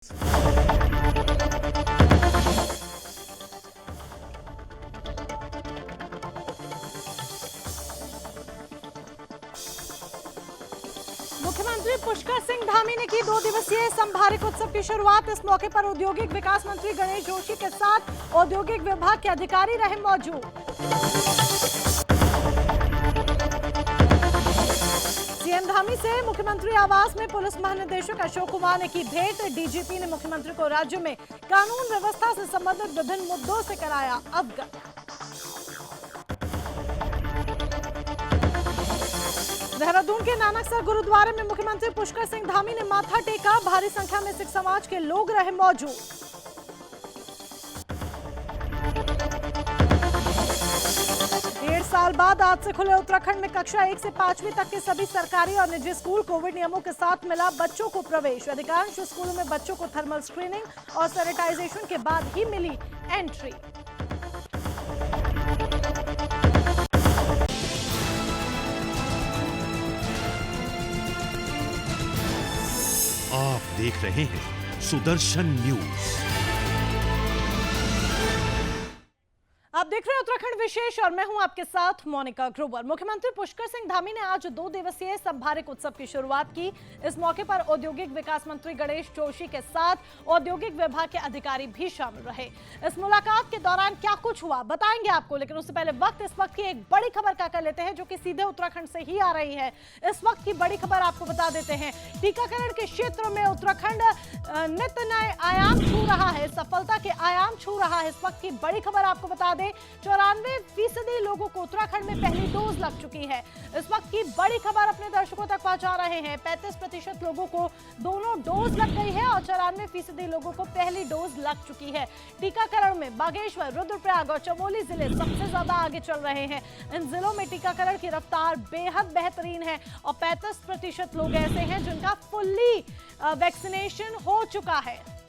मुख्यमंत्री पुष्कर सिंह धामी ने की 2 दिवसीय संभारिक उत्सव की शुरुआत। इस मौके पर औद्योगिक विकास मंत्री गणेश जोशी के साथ औद्योगिक विभाग के अधिकारी रहे मौजूद। सीएम धामी से मुख्यमंत्री आवास में पुलिस महानिदेशक अशोक कुमार ने की भेंट। डीजीपी ने मुख्यमंत्री को राज्य में कानून व्यवस्था से संबंधित विभिन्न मुद्दों से कराया अवगत। देहरादून के नानकसर गुरुद्वारे में मुख्यमंत्री पुष्कर सिंह धामी ने माथा टेका। भारी संख्या में सिख समाज के लोग रहे मौजूद। डेढ़ साल बाद आज से खुले उत्तराखंड में कक्षा 1 से 5वीं तक के सभी सरकारी और निजी स्कूल। कोविड नियमों के साथ मिला बच्चों को प्रवेश। अधिकांश स्कूलों में बच्चों को थर्मल स्क्रीनिंग और सैनिटाइजेशन के बाद ही मिली एंट्री। आप देख रहे हैं सुदर्शन न्यूज। आप देख रहे हैं उत्तराखंड विशेष और मैं हूं आपके साथ मोनिका ग्रोवर। मुख्यमंत्री पुष्कर सिंह धामी ने आज 2 दिवसीय संभारिक उत्सव की शुरुआत की। इस मौके पर औद्योगिक विकास मंत्री गणेश जोशी के साथ औद्योगिक विभाग के अधिकारी भी शामिल रहे। इस मुलाकात के दौरान क्या कुछ हुआ बताएंगे आपको, लेकिन उससे पहले इस वक्त की एक बड़ी खबर क्या कर लेते हैं जो कि सीधे उत्तराखंड से ही आ रही है। इस वक्त की बड़ी खबर आपको बता देते हैं। टीकाकरण के क्षेत्र में उत्तराखंड नित्य नए आयाम छू रहा है, सफलता के आयाम छू रहा है। इस वक्त की बड़ी खबर आपको बता दें, 94% लोगों को उत्तराखंड में पहली डोज लग चुकी है। इस वक्त की बड़ी खबर अपने दर्शकों तक पहुंचा रहे हैं। 35% लोगों को दोनों डोज लग गई है और 94% लोगों को पहली डोज लग चुकी है। टीकाकरण में बागेश्वर, रुद्रप्रयाग और चमोली जिले सबसे ज्यादा आगे चल रहे हैं। इन जिलों में टीकाकरण की रफ्तार बेहद बेहतरीन है और 35% लोग ऐसे हैं जिनका फुल्ली वैक्सीनेशन हो चुका है।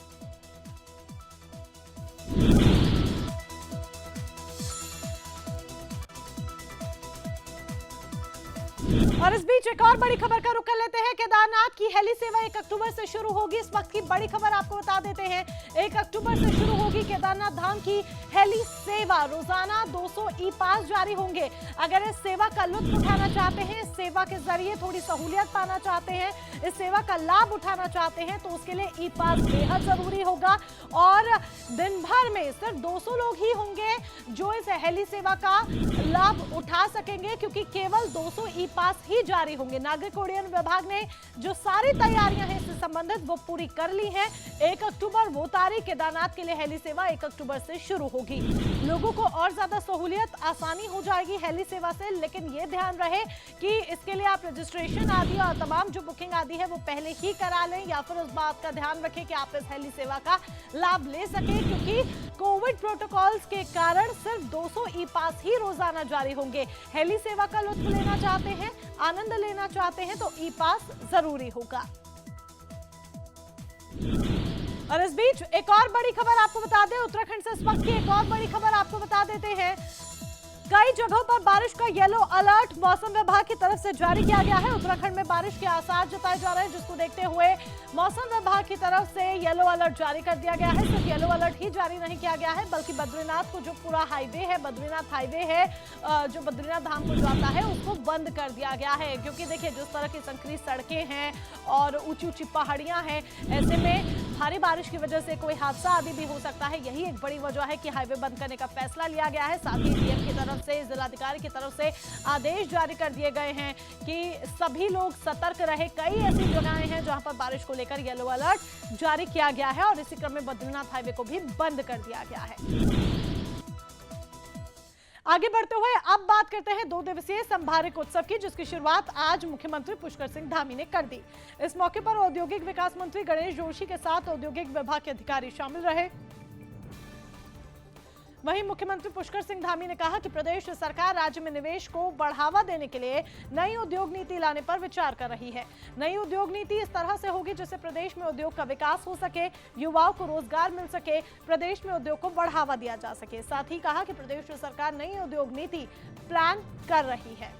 और इस बीच एक और बड़ी खबर का रुख कर लेते हैं। केदारनाथ की हेली सेवा 1 अक्टूबर से शुरू होगी। इस वक्त की बड़ी खबर आपको बता देते हैं, 1 अक्टूबर से शुरू होगी केदारनाथ धाम की हेली सेवा। रोजाना 200 ई पास जारी होंगे। अगर इस सेवा का लुत्फ उठाना चाहते हैं, इस सेवा के जरिए थोड़ी सहूलियत पाना चाहते हैं, इस सेवा का लाभ उठाना चाहते हैं, तो उसके लिए ई पास बेहद जरूरी होगा। और दिन भर में सिर्फ 200 लोग ही होंगे जो इस हेली सेवा का लाभ उठा सकेंगे, क्योंकि केवल 200 ई पास ही जारी होंगे। नागरिक उड्डयन विभाग ने जो सारी तैयारियां हैं इससे संबंधित वो पूरी कर ली हैं। 1 अक्टूबर वो तारीख, केदारनाथ के लिए हेली सेवा 1 अक्टूबर से शुरू होगी। लोगों को और ज्यादा सहूलियत, आसानी हो जाएगी हेली सेवा से, लेकिन ये ध्यान रहे कि इसके लिए आप रजिस्ट्रेशन आदि और तमाम जो बुकिंग आदि है वो पहले ही करा लें, या फिर उस बात का ध्यान रखें कि आप इस हेली सेवा का लाभ ले सकें, क्योंकि कोविड प्रोटोकॉल्स के कारण सिर्फ 200 ई पास ही रोजाना जारी होंगे। हेली सेवा का लुत्फ लेना चाहते हैं, आनंद लेना चाहते हैं तो ई पास जरूरी होगा। और इस बीच एक और बड़ी खबर आपको बता दें, उत्तराखंड से इस वक्त की एक और बड़ी खबर आपको बता देते हैं। कई जगहों पर बारिश का येलो अलर्ट मौसम विभाग की तरफ से जारी किया गया है। उत्तराखंड में बारिश के आसार जताए जा रहे हैं, जिसको देखते हुए मौसम विभाग की तरफ से येलो अलर्ट जारी कर दिया गया है। सिर्फ येलो अलर्ट ही जारी नहीं किया गया है, बल्कि बद्रीनाथ को जो पूरा हाईवे है, बद्रीनाथ हाईवे है जो बद्रीनाथ धाम को जाता है, उसको बंद कर दिया गया है। क्योंकि देखिए जिस तरह की संकरी सड़कें हैं और ऊंची ऊंची पहाड़ियां हैं, ऐसे में भारी बारिश की वजह से कोई हादसा आदि भी हो सकता है। यही एक बड़ी वजह है कि हाईवे बंद करने का फैसला लिया गया है। साथ ही डीएम की तरफ से, जिलाधिकारी की तरफ से आदेश जारी कर दिए गए हैं कि सभी लोग सतर्क रहे। कई ऐसी जगहें हैं जहां पर बारिश को लेकर येलो अलर्ट जारी किया गया है और इसी क्रम में बद्रीनाथ हाईवे को भी बंद कर दिया गया है। आगे बढ़ते हुए अब बात करते हैं 2 दिवसीय संभारिक उत्सव की, जिसकी शुरुआत आज मुख्यमंत्री पुष्कर सिंह धामी ने कर दी। इस मौके पर औद्योगिक विकास मंत्री गणेश जोशी के साथ औद्योगिक विभाग के अधिकारी शामिल रहे। वहीं मुख्यमंत्री पुष्कर सिंह धामी ने कहा कि प्रदेश सरकार राज्य में निवेश को बढ़ावा देने के लिए नई उद्योग नीति लाने पर विचार कर रही है। नई उद्योग नीति इस तरह से होगी जिससे प्रदेश में उद्योग का विकास हो सके, युवाओं को रोजगार मिल सके, प्रदेश में उद्योग को बढ़ावा दिया जा सके। साथ ही कहा कि प्रदेश सरकार नई उद्योग नीति प्लान कर रही है।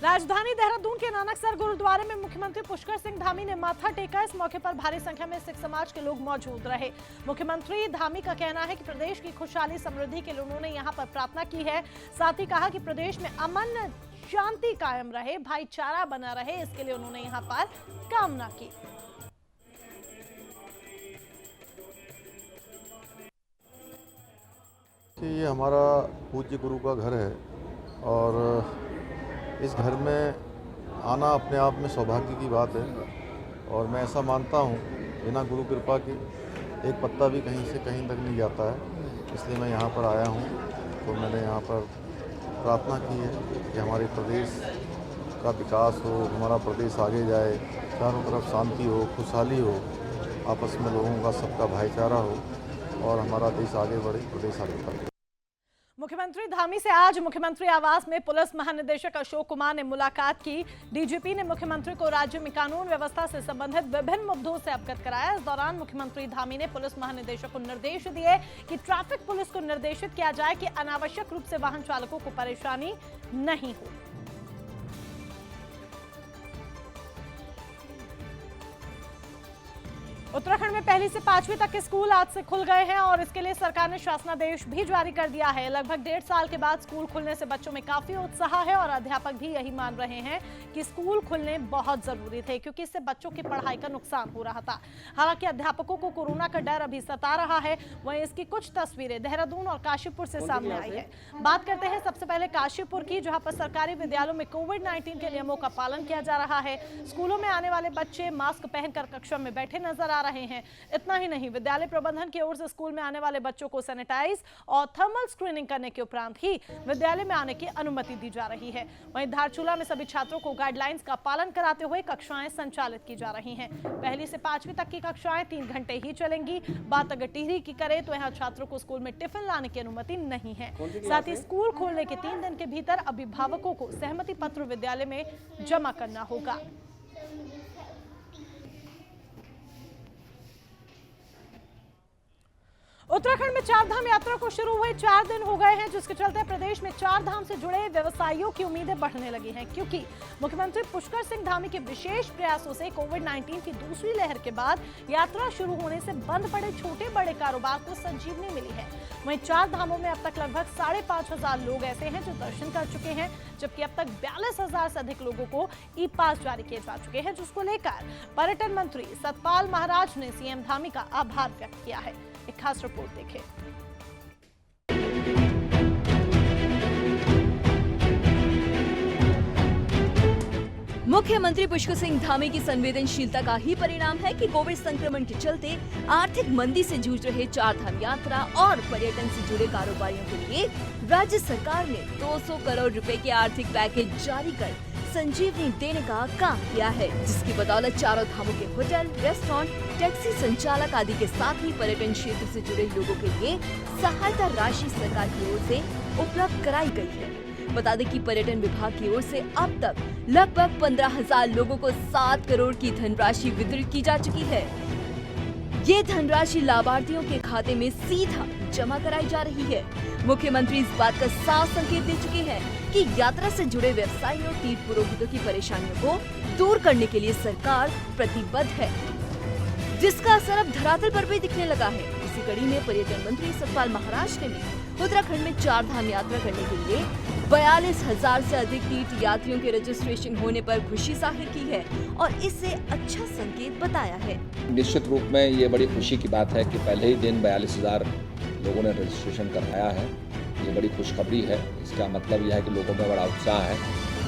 राजधानी देहरादून के नानकसर गुरुद्वारे में मुख्यमंत्री पुष्कर सिंह धामी ने माथा टेका। इस मौके पर भारी संख्या में सिख समाज के लोग मौजूद रहे। मुख्यमंत्री धामी का कहना है कि प्रदेश की खुशहाली समृद्धि के लिए उन्होंने यहां पर प्रार्थना की है। साथ ही कहा कि प्रदेश में अमन शांति कायम रहे, भाईचारा बना रहे, इसके लिए उन्होंने यहां पर कामना की। ये हमारा पूज्य गुरु का घर है और इस घर में आना अपने आप में सौभाग्य की बात है और मैं ऐसा मानता हूँ बिना गुरु कृपा के एक पत्ता भी कहीं से कहीं तक नहीं जाता है। इसलिए मैं यहाँ पर आया हूँ तो मैंने यहाँ पर प्रार्थना की है कि हमारे प्रदेश का विकास हो, हमारा प्रदेश आगे जाए, चारों तरफ शांति हो, खुशहाली हो, आपस में लोगों का सबका भाईचारा हो और हमारा देश आगे बढ़े, प्रदेश आगे बढ़े। मुख्यमंत्री धामी से आज मुख्यमंत्री आवास में पुलिस महानिदेशक अशोक कुमार ने मुलाकात की। डीजीपी ने मुख्यमंत्री को राज्य में कानून व्यवस्था से संबंधित विभिन्न मुद्दों से अवगत कराया। इस दौरान मुख्यमंत्री धामी ने पुलिस महानिदेशक को निर्देश दिए कि ट्रैफिक पुलिस को निर्देशित किया जाए कि अनावश्यक रूप से वाहन चालकों को परेशानी नहीं हो। उत्तराखंड में पहली से 5वीं तक के स्कूल आज से खुल गए हैं और इसके लिए सरकार ने शासनादेश भी जारी कर दिया है। लगभग 1.5 साल के बाद स्कूल खुलने से बच्चों में काफी उत्साह है और अध्यापक भी यही मान रहे हैं कि स्कूल खुलने बहुत जरूरी थे, क्योंकि इससे बच्चों की पढ़ाई का नुकसान हो रहा था। हालांकि अध्यापकों को कोरोना का डर अभी सता रहा है। वहीं इसकी कुछ तस्वीरें देहरादून और काशीपुर से सामने आई है। बात करते हैं सबसे पहले काशीपुर की, जहां पर सरकारी विद्यालयों में कोविड-19 के नियमों का पालन किया जा रहा है। स्कूलों में आने वाले बच्चे मास्क पहनकर कक्षा में बैठे नजर आ रहे हैं। इतना ही नहीं, विद्यालय प्रबंधन की ओर से स्कूल में आने वाले बच्चों को सैनिटाइज और थर्मल स्क्रीनिंग करने के उपरांत ही विद्यालय में आने की अनुमति दी जा रही है। वहीं धारचूला में सभी छात्रों को गाइडलाइंस का पालन कराते हुए कक्षाएं संचालित की जा रही हैं। पहली से 5वीं तक की कक्षाएं 3 घंटे ही चलेंगी। बात अगर टिहरी की करें तो यहाँ छात्रों को स्कूल में टिफिन लाने की अनुमति नहीं है। साथ ही स्कूल खोलने के 3 दिन के भीतर अभिभावकों को सहमति पत्र विद्यालय में जमा करना होगा। उत्तराखंड में 4 धाम यात्रा को शुरू हुए 4 दिन हो गए हैं, जिसके चलते प्रदेश में 4 धाम से जुड़े व्यवसायियों की उम्मीदें बढ़ने लगी हैं, क्योंकि मुख्यमंत्री पुष्कर सिंह धामी के विशेष प्रयासों से कोविड-19 की दूसरी लहर के बाद यात्रा शुरू होने से बंद पड़े छोटे बड़े कारोबार को संजीवनी मिली है। वहीं 4 धामों में अब तक लगभग 5,500 लोग ऐसे हैं जो दर्शन कर चुके हैं, जबकि अब तक 42,000 से अधिक लोगों को ई पास जारी किए जा चुके हैं, जिसको लेकर पर्यटन मंत्री सतपाल महाराज ने सीएम धामी का आभार व्यक्त किया है। एक खास रिपोर्ट देखें। मुख्यमंत्री पुष्कर सिंह धामी की संवेदनशीलता का ही परिणाम है कि कोविड संक्रमण के चलते आर्थिक मंदी से जूझ रहे 4 धाम यात्रा और पर्यटन से जुड़े कारोबारियों के लिए राज्य सरकार ने 200 करोड़ रुपए के आर्थिक पैकेज जारी कर संजीवनी देने का काम किया है, जिसकी बदौलत चारों धामों के होटल, रेस्टोरेंट, टैक्सी संचालक आदि के साथ ही पर्यटन क्षेत्र से जुड़े लोगों के लिए सहायता राशि सरकार की ओर से उपलब्ध कराई गई है। बता दें कि पर्यटन विभाग की ओर से अब तक लगभग 15,000 लोगों को 7 करोड़ की धनराशि वितरित की जा चुकी है। ये धनराशि लाभार्थियों के खाते में सीधा जमा कराई जा रही है। मुख्यमंत्री इस बात का साफ संकेत दे चुके हैं कि यात्रा से जुड़े व्यवसायियों, तीर्थ पुरोहितों की परेशानियों को दूर करने के लिए सरकार प्रतिबद्ध है, जिसका असर अब धरातल पर भी दिखने लगा है। इसी कड़ी में पर्यटन मंत्री सतपाल महाराज ने भी उत्तराखंड में 4 धाम यात्रा करने के लिए 42,000 से अधिक तीर्थ यात्रियों के रजिस्ट्रेशन होने पर खुशी जाहिर की है और इसे अच्छा संकेत बताया है। निश्चित रूप में ये बड़ी खुशी की बात है कि पहले ही दिन 42,000 लोगों ने रजिस्ट्रेशन कराया है। ये बड़ी खुशखबरी है। इसका मतलब यह है कि लोगों में बड़ा उत्साह है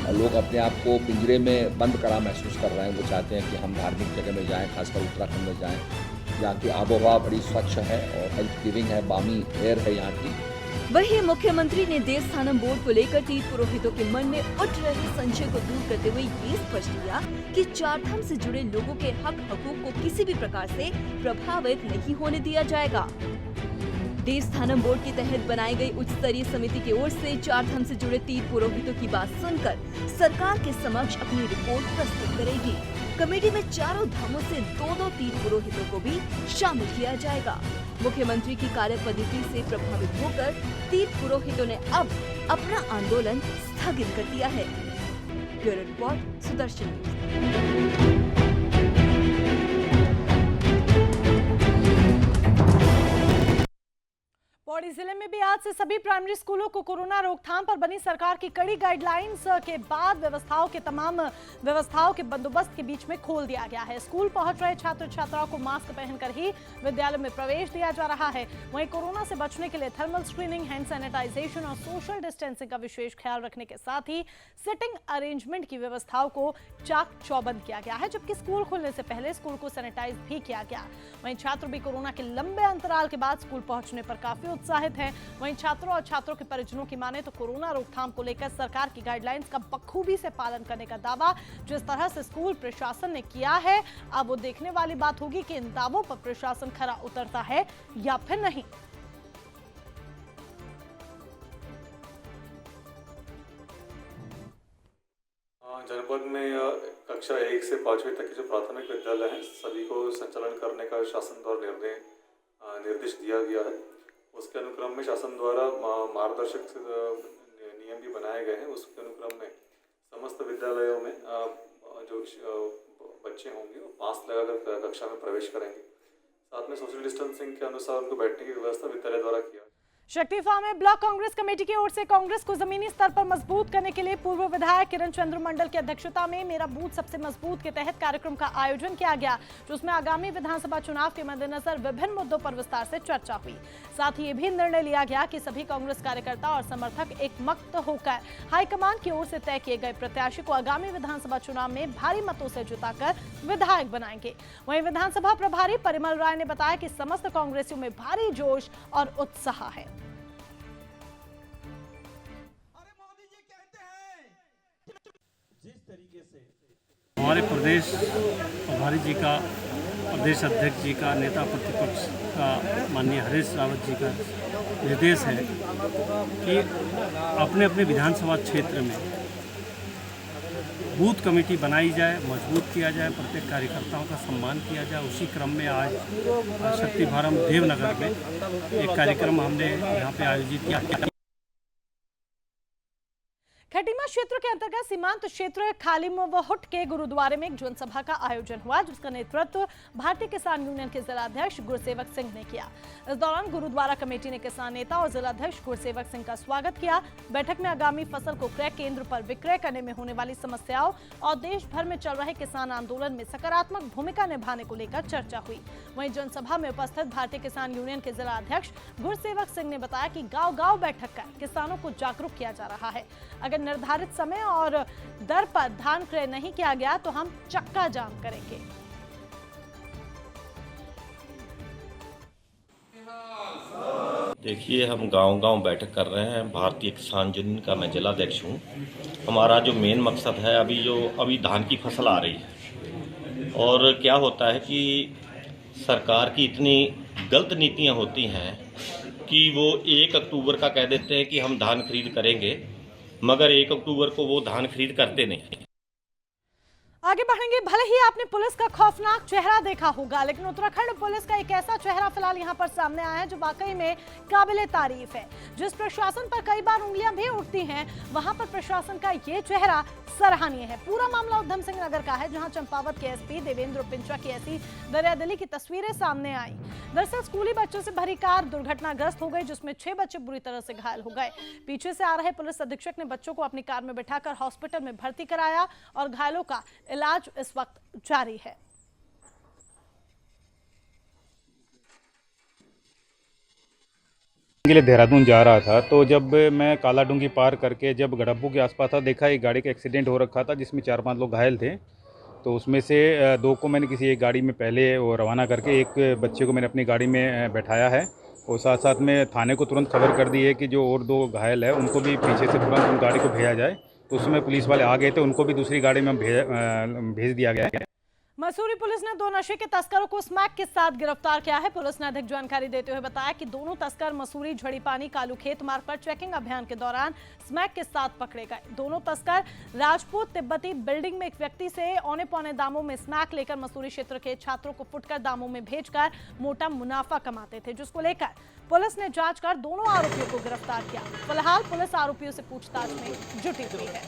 और लोग अपने आप को पिंजरे में बंद करा महसूस कर रहे हैं। वो चाहते हैं कि हम धार्मिक जगह में जाएं, खासकर उत्तराखंड में जाएं, जहाँ की आबोहवा बड़ी स्वच्छ है और हेल्थ गिविंग है, बामी एयर है यहाँ की। वहीं मुख्यमंत्री ने देवस्थानम बोर्ड को लेकर तीर्थ पुरोहितों के मन में उठ रहे संशय को दूर करते हुए ये स्पष्ट किया कि 4 धाम से जुड़े लोगों के हक हकूक को किसी भी प्रकार से प्रभावित नहीं होने दिया जाएगा। देवस्थानम बोर्ड के तहत बनाई गई उच्च स्तरीय समिति की ओर से 4 धाम से जुड़े तीर्थ पुरोहितों की बात सुनकर सरकार के समक्ष अपनी रिपोर्ट प्रस्तुत करेगी। कमेटी में चारों धामों से 2-2 तीर्थ पुरोहितों को भी शामिल किया जाएगा। मुख्यमंत्री की कार्य पद्धति से प्रभावित होकर तीर्थ पुरोहितों ने अब अपना आंदोलन स्थगित कर दिया है। Bureau report Sudarshan news. Pauri जिले में भी आज से सभी प्राइमरी स्कूलों को कोरोना रोकथाम पर बनी सरकार की कड़ी गाइडलाइंस के बाद तमाम व्यवस्थाओं के बंदोबस्त के बीच में खोल दिया गया है। स्कूल पहुंच रहे छात्र छात्राओं को मास्क पहनकर ही विद्यालय में प्रवेश दिया जा रहा है। वहीं कोरोना से बचने के लिए थर्मल स्क्रीनिंग, हैंड सैनिटाइजेशन और सोशल डिस्टेंसिंग का विशेष ख्याल रखने के साथ ही सिटिंग अरेंजमेंट की व्यवस्थाओं को चाक चौबंद किया गया है, जबकि स्कूल खुलने से पहले स्कूल को सैनिटाइज भी किया गया। वहीं छात्र भी कोरोना के लंबे अंतराल के बाद स्कूल पहुंचने पर काफी उत्साहित हैं। वहीं छात्रों और छात्रों के परिजनों की माने तो कोरोना रोकथाम को लेकर सरकार की गाइडलाइंस का बखूबी से पालन करने का दावा जिस तरह से स्कूल प्रशासन ने किया है, अब वो देखने वाली बात होगी कि इन दावों पर प्रशासन खरा उतरता है या फिर नहीं। जनपद में कक्षा 1 से 5वीं तक के जो प्राथमिक विद्यालय हैं सभी को संचालन करने का शासन द्वारा निर्देश दिया गया है। उसके अनुक्रम में शासन द्वारा मार्गदर्शक नियम भी बनाए गए हैं। उसके अनुक्रम में समस्त विद्यालयों में जो बच्चे होंगे वो मास्क लगाकर कक्षा में प्रवेश करेंगे। साथ में सोशल डिस्टेंसिंग के अनुसार उनको बैठने की व्यवस्था विद्यालय द्वारा किया। शक्ति फार्म में ब्लॉक कांग्रेस कमेटी की ओर से कांग्रेस को जमीनी स्तर पर मजबूत करने के लिए पूर्व विधायक किरण चंद्र मंडल की अध्यक्षता में मेरा बूथ सबसे मजबूत के तहत कार्यक्रम का आयोजन किया गया, जिसमें आगामी विधानसभा चुनाव के मद्देनजर विभिन्न मुद्दों पर विस्तार से चर्चा हुई। साथ ही ये भी निर्णय लिया गया कि सभी कांग्रेस कार्यकर्ता और समर्थक एकमत होकर हाईकमान की ओर से तय किए गए प्रत्याशी को आगामी विधानसभा चुनाव में भारी मतों से जिताकर विधायक बनाएंगे। वहीं विधानसभा प्रभारी परिमल राय ने बताया कि समस्त कांग्रेसियों में भारी जोश और उत्साह है। हमारे प्रदेश प्रभारी जी का, प्रदेश अध्यक्ष जी का, नेता प्रतिपक्ष का माननीय हरीश रावत जी का निर्देश है कि अपने अपने विधानसभा क्षेत्र में बूथ कमेटी बनाई जाए, मजबूत किया जाए, प्रत्येक कार्यकर्ताओं का सम्मान किया जाए। उसी क्रम में आज शक्ति फार्म देवनगर में एक कार्यक्रम हमने यहाँ पे आयोजित किया। खटीमा क्षेत्र के अंतर्गत सीमांत क्षेत्र खालिमवहुट के गुरुद्वारे में एक जनसभा का आयोजन हुआ, जिसका नेतृत्व भारतीय किसान यूनियन के जिलाध्यक्ष गुरसेवक सिंह ने किया। इस दौरान गुरुद्वारा कमेटी ने किसान नेता और जिलाध्यक्ष गुरसेवक सिंह का स्वागत किया। बैठक में आगामी फसल को क्रय केंद्र पर विक्रय करने में होने वाली समस्याओं और देश भर में चल रहे किसान आंदोलन में सकारात्मक भूमिका निभाने को लेकर चर्चा हुई। वहीं जनसभा में उपस्थित भारतीय किसान यूनियन के जिलाध्यक्ष गुरसेवक सिंह ने बताया कि गांव-गांव बैठक कर किसानों को जागरूक किया जा रहा है। अगर निर्धारित समय और दर पर धान क्रय नहीं किया गया तो हम चक्का जाम करेंगे। देखिए, हम गांव-गांव बैठक कर रहे हैं। भारतीय किसान यूनियन का मैं जिलाध्यक्ष हूं। हमारा जो मेन मकसद है, अभी धान की फसल आ रही है और क्या होता है कि सरकार की इतनी गलत नीतियां होती हैं कि वो 1 अक्टूबर का कह देते हैं कि हम धान खरीद करेंगे, मगर 1 अक्टूबर को वो धान खरीद करते नहीं। आगे बढ़ेंगे। भले ही आपने पुलिस का खौफनाक चेहरा देखा होगा, लेकिन उत्तराखंड पुलिस का एक ऐसा चेहरा फिलहाल यहाँ पर सामने आया है जो वाकई में काबिले तारीफ है। जिस प्रशासन पर कई बार उंगलियां भी उठती हैं, वहां पर प्रशासन का ये चेहरा सराहनीय है। पूरा मामला उधम सिंह नगर का है, जहां चंपावत के एसपी देवेंद्र पिंचा की ऐसी दरियादिली की तस्वीरें सामने आई। दरअसल स्कूली बच्चों से भरी कार दुर्घटनाग्रस्त हो गई, जिसमें 6 बच्चे बुरी तरह से घायल हो गए। पीछे से आ रहे पुलिस अधीक्षक ने बच्चों को अपनी कार में बिठाकर हॉस्पिटल में भर्ती कराया और घायलों का इलाज इस वक्त जारी है। के लिए देहरादून जा रहा था, तो जब मैं काला डूंगी पार करके जब गड़ब्बू के आसपास था, देखा एक गाड़ी का एक्सीडेंट हो रखा था जिसमें 4-5 लोग घायल थे। तो उसमें से 2 को मैंने किसी एक गाड़ी में पहले वो रवाना करके एक बच्चे को मैंने अपनी गाड़ी में बैठाया है और साथ साथ में थाने को तुरंत खबर कर दी है कि जो और 2 घायल है उनको भी पीछे से तुरंत उन गाड़ी को भेजा जाए। तो उसमें पुलिस वाले आ गए थे, उनको भी दूसरी गाड़ी में भेज दिया गया है। मसूरी पुलिस ने 2 नशे के तस्करों को स्मैक के साथ गिरफ्तार किया है। पुलिस ने अधिक जानकारी देते हुए बताया कि दोनों तस्कर मसूरी झड़ीपानी कालूखेत मार्ग पर चेकिंग अभियान के दौरान स्मैक के साथ पकड़े गए। दोनों तस्कर राजपूत तिब्बती बिल्डिंग में एक व्यक्ति से औने पौने दामों में स्मैक लेकर मसूरी क्षेत्र के छात्रों को फुटकर दामों में भेजकर मोटा मुनाफा कमाते थे, जिसको लेकर पुलिस ने जांच कर दोनों आरोपियों को गिरफ्तार किया। फिलहाल पुलिस आरोपियों से पूछताछ में जुटी हुई है।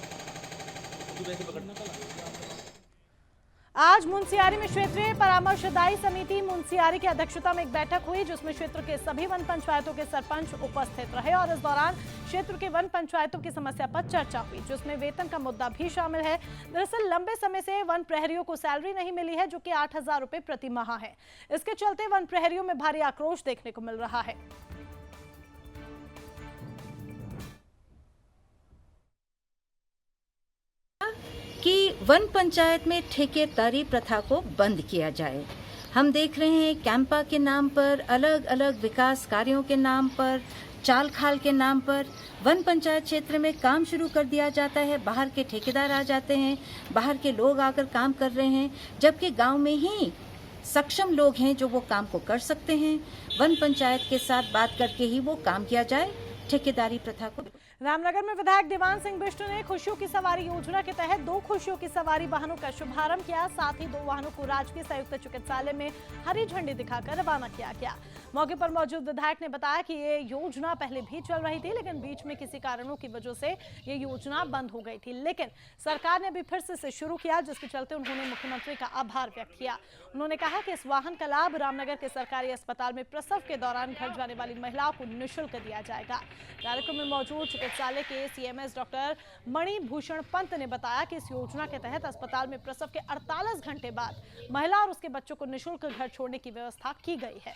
आज मुनस्यारी में क्षेत्रीय परामर्शदायी समिति मुनस्यारी की अध्यक्षता में एक बैठक हुई, जिसमें क्षेत्र के सभी वन पंचायतों के सरपंच उपस्थित रहे और इस दौरान क्षेत्र के वन पंचायतों की समस्या पर चर्चा हुई, जिसमें वेतन का मुद्दा भी शामिल है। दरअसल लंबे समय से वन प्रहरियों को सैलरी नहीं मिली है, जो कि 8,000 रुपए प्रति माह है। इसके चलते वन प्रहरियों में भारी आक्रोश देखने को मिल रहा है। कि वन पंचायत में ठेकेदारी प्रथा को बंद किया जाए। हम देख रहे हैं कैंपा के नाम पर, अलग अलग विकास कार्यों के नाम पर, चाल खाल के नाम पर वन पंचायत क्षेत्र में काम शुरू कर दिया जाता है। बाहर के ठेकेदार आ जाते हैं, बाहर के लोग आकर काम कर रहे हैं, जबकि गांव में ही सक्षम लोग हैं जो वो काम को कर सकते हैं। वन पंचायत के साथ बात करके ही वो काम किया जाए, ठेकेदारी प्रथा को। रामनगर में विधायक दीवान सिंह बिष्ट ने खुशियों की सवारी योजना के तहत 2 खुशियों की सवारी वाहनों का शुभारंभ किया। साथ ही 2 वाहनों को राजकीय संयुक्त चिकित्सालय में हरी झंडी दिखाकर रवाना किया गया। मौके पर मौजूद विधायक ने बताया कि ये योजना पहले भी चल रही थी, लेकिन बीच में किसी कारणों की वजह से ये योजना बंद हो गई थी, लेकिन सरकार ने अभी फिर से इसे शुरू किया, जिसके चलते उन्होंने मुख्यमंत्री का आभार व्यक्त किया। उन्होंने कहा कि इस वाहन का लाभ रामनगर के सरकारी अस्पताल में प्रसव के दौरान घर जाने वाली महिलाओं को निःशुल्क दिया जाएगा। कार्यक्रम में मौजूद चिकित्सालय के सीएमएस डॉक्टर मणिभूषण पंत ने बताया कि इस योजना के तहत अस्पताल में प्रसव के 48 घंटे बाद महिला और उसके बच्चों को निःशुल्क घर छोड़ने की व्यवस्था की गई है।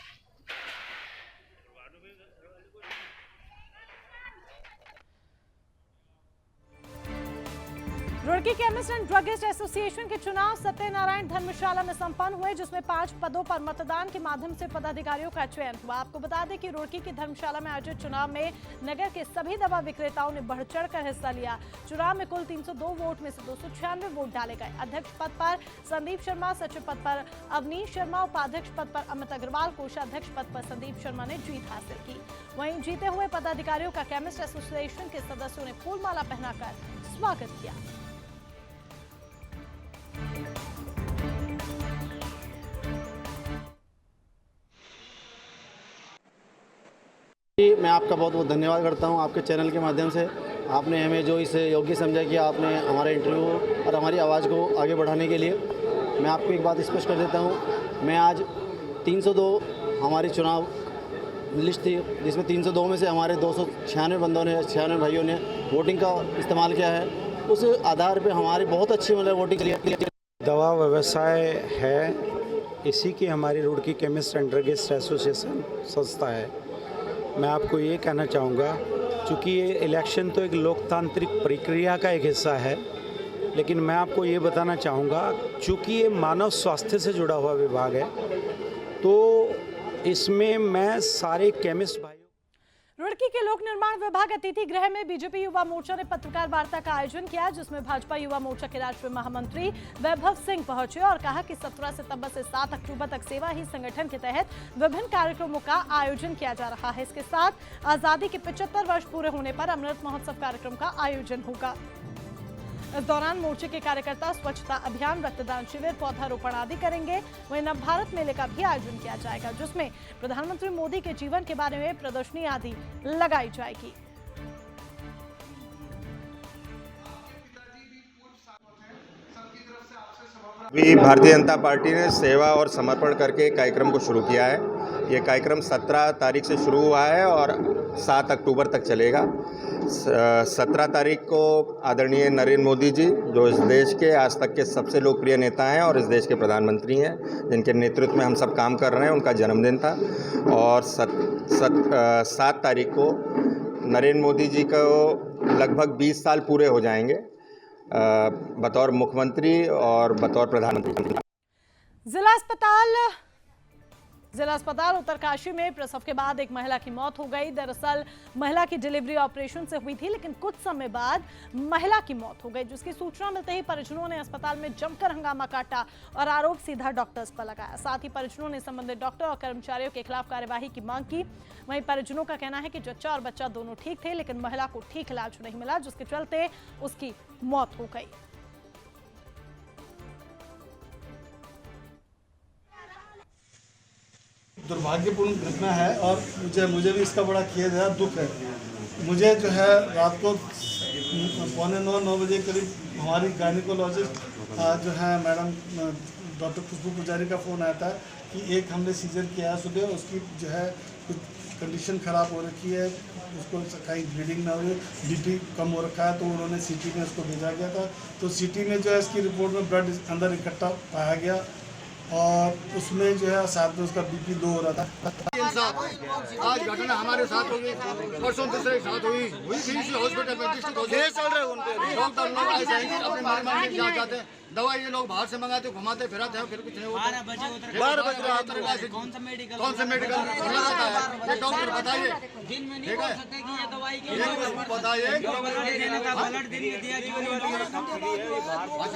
Roorkee chemist and druggist association के चुनाव सत्यनारायण धर्मशाला में संपन्न हुए, जिसमें 5 पदों पर मतदान के माध्यम से पदाधिकारियों का चयन हुआ। आपको बता दें कि रुड़की की धर्मशाला में आयोजित चुनाव में नगर के सभी दवा विक्रेताओं ने बढ़ चढ़कर हिस्सा लिया। चुनाव में कुल 302 वोट में से 296 वोट डाले गए। अध्यक्ष पद पर संदीप शर्मा, सचिव पद पर अवनीश शर्मा, उपाध्यक्ष पद पर अमित अग्रवाल, कोषाध्यक्ष पद पर संदीप शर्मा ने जीत हासिल की। वहीं जीते हुए पदाधिकारियों का केमिस्ट एसोसिएशन के सदस्यों ने फूलमाला पहनाकर स्वागत किया। मैं आपका बहुत बहुत धन्यवाद करता हूं। आपके चैनल के माध्यम से आपने हमें जो इसे योग्य समझा कि आपने हमारे इंटरव्यू और हमारी आवाज़ को आगे बढ़ाने के लिए, मैं आपको एक बात स्पष्ट कर देता हूं। मैं आज 302 हमारी चुनाव लिस्ट थी, जिसमें 302 में से हमारे 296 बंदों ने, 96 भाइयों ने वोटिंग का इस्तेमाल किया है। उस आधार पर हमारी बहुत अच्छी मतलब वोटिंग चली। दवा व्यवसाय है, इसी की हमारी Roorkee chemist and druggist association संस्था है। मैं आपको ये कहना चाहूँगा, चूँकि ये इलेक्शन तो एक लोकतांत्रिक प्रक्रिया का एक हिस्सा है, लेकिन मैं आपको ये बताना चाहूँगा, चूँकि ये मानव स्वास्थ्य से जुड़ा हुआ विभाग है, तो इसमें मैं सारे केमिस्ट भाई। रुड़की के लोक निर्माण विभाग अतिथि गृह में बीजेपी युवा मोर्चा ने पत्रकार वार्ता का आयोजन किया, जिसमें भाजपा युवा मोर्चा के राष्ट्रीय महामंत्री वैभव सिंह पहुंचे और कहा कि 17 सितंबर से 7 अक्टूबर तक सेवा ही संगठन के तहत विभिन्न कार्यक्रमों का आयोजन किया जा रहा है। इसके साथ आजादी के 75 वर्ष पूरे होने पर अमृत महोत्सव कार्यक्रम का आयोजन होगा। इस दौरान मोर्चे के कार्यकर्ता स्वच्छता अभियान, रक्तदान शिविर, पौधारोपण आदि करेंगे। वहीं नवभारत मेले का भी आयोजन किया जाएगा, जिसमें प्रधानमंत्री मोदी के जीवन के बारे में प्रदर्शनी आदि लगाई जाएगी। अभी भारतीय जनता पार्टी ने सेवा और समर्पण करके कार्यक्रम को शुरू किया है। ये कार्यक्रम 17 तारीख से शुरू हुआ है और 7 अक्टूबर तक चलेगा। 17 तारीख को आदरणीय नरेंद्र मोदी जी, जो इस देश के आज तक के सबसे लोकप्रिय नेता हैं और इस देश के प्रधानमंत्री हैं, जिनके नेतृत्व में हम सब काम कर रहे हैं, उनका जन्मदिन था। और 7 तारीख को नरेंद्र मोदी जी को लगभग 20 साल पूरे हो जाएंगे बतौर मुख्यमंत्री और बतौर प्रधानमंत्री। जिला अस्पताल उत्तरकाशी में प्रसव के बाद एक महिला की मौत हो गई। दरअसल महिला की डिलीवरी ऑपरेशन से हुई थी, लेकिन कुछ समय बाद महिला की मौत हो गई, जिसकी सूचना मिलते ही परिजनों ने अस्पताल में जमकर हंगामा काटा और आरोप सीधा डॉक्टर्स पर लगाया। साथ ही परिजनों ने संबंधित डॉक्टर और कर्मचारियों के खिलाफ कार्यवाही की मांग की। वहीं परिजनों का कहना है कि जच्चा और बच्चा दोनों ठीक थे, लेकिन महिला को ठीक इलाज नहीं मिला, जिसके चलते उसकी मौत हो गई। दुर्भाग्यपूर्ण घटना है और मुझे भी इसका बड़ा खेद है, दुख है। मुझे जो है रात को 9:15 बजे करीब हमारी गायनिकोलॉजिस्ट जो है मैडम डॉक्टर खुशबू पुजारी का फ़ोन आया था कि एक हमने सीजर किया है सुबह, उसकी जो है कुछ कंडीशन ख़राब हो रखी है, उसको कहीं ब्लीडिंग ना हुई, बीपी कम हो रखा है, तो उन्होंने सीटी में उसको भेजा गया था। तो सीटी में जो है इसकी रिपोर्ट में ब्लड अंदर इकट्ठा पाया गया और उसमें जो है साथ में उसका बीपी 2 हो रहा था। आज घटना हमारे साथ हुई, परसों दूसरे के साथ हुई थी इसी हॉस्पिटल में, डिस्ट्रिक्ट हॉस्पिटल चल रहे उनके डॉक्टर लोग ऐसे हैं अपने मार के जाते हैं, दवाई ये लोग बाहर से मंगाते घुमाते फिराते हैं, फिर कुछ नहीं होता। 12 बज रहे कौन सा मेडिकल खुला रहता है, ये डॉक्टर बताइए, ठीक है बताइए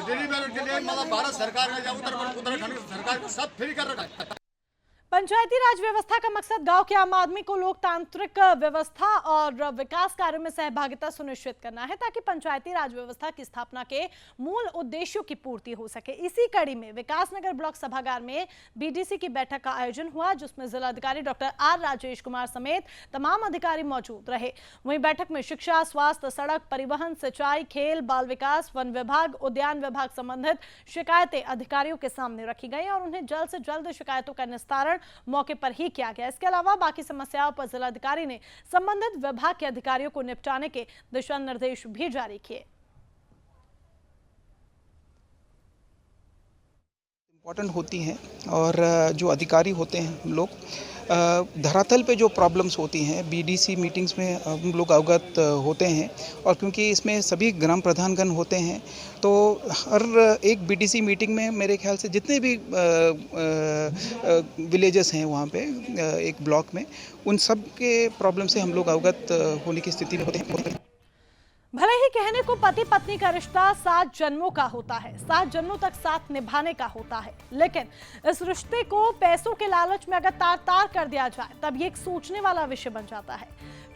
डिलीवरी के लिए मतलब भारत सरकार है या उत्तराखंड सरकार सब फ्री कर रखा है। पंचायती राज व्यवस्था का मकसद गांव के आम आदमी को लोकतांत्रिक व्यवस्था और विकास कार्यों में सहभागिता सुनिश्चित करना है ताकि पंचायती राज व्यवस्था की स्थापना के मूल उद्देश्यों की पूर्ति हो सके। इसी कड़ी में विकासनगर ब्लॉक सभागार में बीडीसी की बैठक का आयोजन हुआ, जिसमें जिलाधिकारी डॉक्टर आर राजेश कुमार समेत तमाम अधिकारी मौजूद रहे। वहीं बैठक में शिक्षा, स्वास्थ्य, सड़क, परिवहन, सिंचाई, खेल, बाल विकास, वन विभाग, उद्यान विभाग संबंधित शिकायतें अधिकारियों के सामने रखी गई और उन्हें जल्द से जल्द शिकायतों का निस्तारण मौके पर ही किया गया। इसके अलावा बाकी समस्याओं पर जिलाधिकारी ने संबंधित विभाग के अधिकारियों को निपटाने के दिशा निर्देश भी जारी किए। इम्पोर्टेंट होती हैं और जो अधिकारी होते हैं हम लोग धरातल पे जो प्रॉब्लम्स होती हैं बीडीसी मीटिंग्स में हम लोग अवगत होते हैं और क्योंकि इसमें सभी ग्राम प्रधानगण होते हैं तो हर एक बीडीसी मीटिंग में मेरे ख्याल से जितने भी विलेजेस हैं वहाँ पे एक ब्लॉक में उन सब के प्रॉब्लम से हम लोग अवगत होने की स्थिति में होते हैं। भले ही कहने को पति पत्नी का रिश्ता 7 जन्मों का होता है, 7 जन्मों तक साथ निभाने का होता है, लेकिन इस रिश्ते को पैसों के लालच में अगर तार-तार कर दिया जाए तब ये एक सोचने वाला विषय बन जाता है।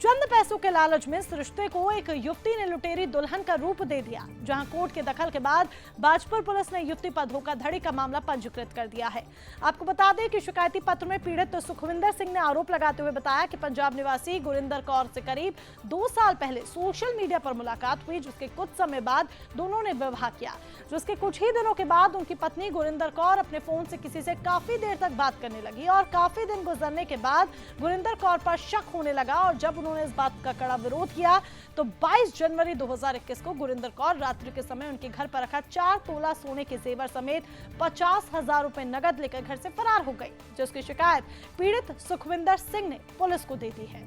चंद पैसों के लालच में इस रिश्ते को एक युवती ने लुटेरी दुल्हन का रूप दे दिया, जहां कोर्ट के दखल के बाद बाजपुर पुलिस ने युवती पर धोखाधड़ी का मामला पंजीकृत कर दिया है। आपको बता दें कि शिकायती पत्र में पीड़ित सुखविंदर सिंह ने आरोप लगाते हुए बताया कि पंजाब निवासी गुरिंदर कौर से करीब 2 साल पहले सोशल मीडिया पर मुलाकात हुई, जिसके कुछ समय बाद दोनों ने विवाह किया। जिसके कुछ ही दिनों के बाद उनकी पत्नी गुरिंदर कौर अपने फोन से किसी से काफी देर तक बात करने लगी और काफी दिन गुजरने के बाद गुरिंदर कौर पर शक होने लगा और जब उन्होंने इस बात का कड़ा विरोध किया तो 22 जनवरी 2021 को गुरिंदर कौर रात्रि के समय उनके घर पर रखा 4 तोला सोने के जेवर समेत 50,000 रुपए नगद लेकर घर से फरार हो गई, जिसकी शिकायत पीड़ित सुखविंदर सिंह ने पुलिस को दे दी है।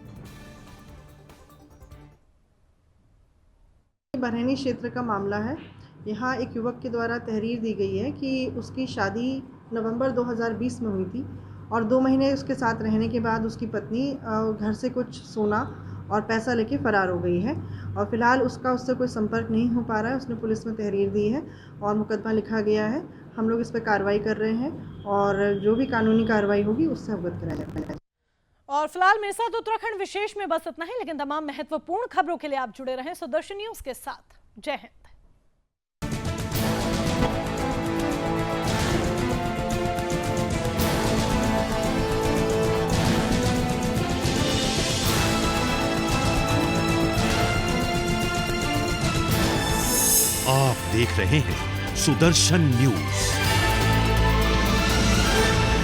बरहनी क्षेत्र का मामला है। यहाँ एक युवक के द्वारा तहरीर दी गई है कि उसकी शादी नवंबर 2020 में हुई थी और 2 महीने उसके साथ रहने के बाद उसकी पत्नी घर से कुछ सोना और पैसा लेके फरार हो गई है और फिलहाल उससे कोई संपर्क नहीं हो पा रहा है। उसने पुलिस में तहरीर दी है और मुकदमा लिखा गया है। हम लोग इस पर कार्रवाई कर रहे हैं और जो भी कानूनी कार्रवाई होगी उससे अवगत कराया जाएगा। और फिलहाल मेरे साथ उत्तराखंड विशेष में बस इतना ही, लेकिन तमाम महत्वपूर्ण खबरों के लिए आप जुड़े रहें सुदर्शन न्यूज के साथ। जय हिंद। आप देख रहे हैं सुदर्शन न्यूज।